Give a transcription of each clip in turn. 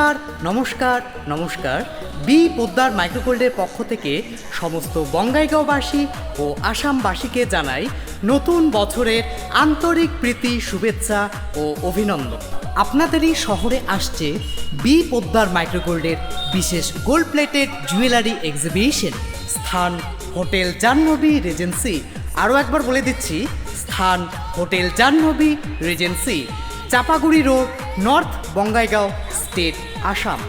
নমস্কার নমস্কার নমস্কার। বি পোদ্দার মাইক্রোগোল্ডের পক্ষ থেকে সমস্ত বঙ্গাইগাঁওবাসী ও আসামবাসীকে জানাই নতুন বছরের আন্তরিক প্রীতি, শুভেচ্ছা ও অভিনন্দন। আপনাদেরই শহরে আসছে বি পোদ্দার মাইক্রোগোল্ডের বিশেষ গোল্ড প্লেটেড জুয়েলারি এক্সিবিশন। স্থান হোটেল জাহ্নবী রিজেন্সি। আরও একবার বলে দিচ্ছি, স্থান hotel Jahnavi Regency, Chapaguri road, North Bongaigaon, state Assam.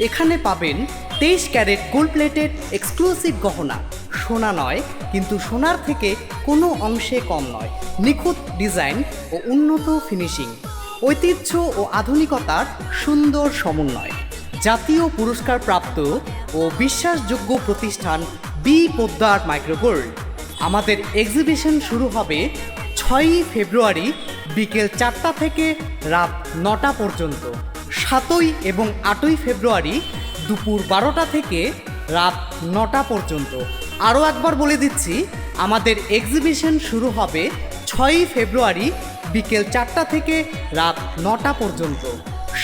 এখানে পাবেন 23 ক্যারেট গোল্ড প্লেটেড এক্সক্লুসিভ গহনা। সোনা নয়, কিন্তু সোনার থেকে কোনো অংশে কম নয়। নিখুঁত ডিজাইন ও উন্নত ফিনিশিং, ঐতিহ্য ও আধুনিকতার সুন্দর সমন্বয়। জাতীয় পুরস্কার প্রাপ্ত ও বিশ্বাসযোগ্য প্রতিষ্ঠান বি পোদ্দার মাইক্রোগোল্ড। আমাদের এক্সিবিশন শুরু হবে 6ই ফেব্রুয়ারি বিকেল 4টা থেকে রাত 9টা পর্যন্ত। 7ই এবং 8ই ফেব্রুয়ারি দুপুর 12টা থেকে রাত 9টা পর্যন্ত। আরও একবার বলে দিচ্ছি, আমাদের এক্সিবিশন শুরু হবে 6ই ফেব্রুয়ারি বিকেল 4টা থেকে রাত 9টা পর্যন্ত।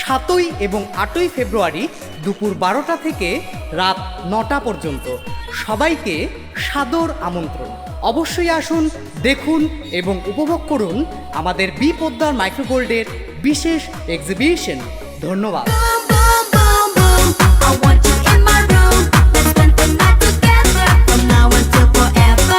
7ই এবং 8ই ফেব্রুয়ারি দুপুর 12টা থেকে রাত 9টা পর্যন্ত। সবাইকে সাদর আমন্ত্রণ। অবশ্যই আসুন, দেখুন এবং উপভোগ করুন আমাদের বি পোদ্দার মাইক্রোগোল্ডের বিশেষ এক্সিবিশন। ধন্যবাদ। I want to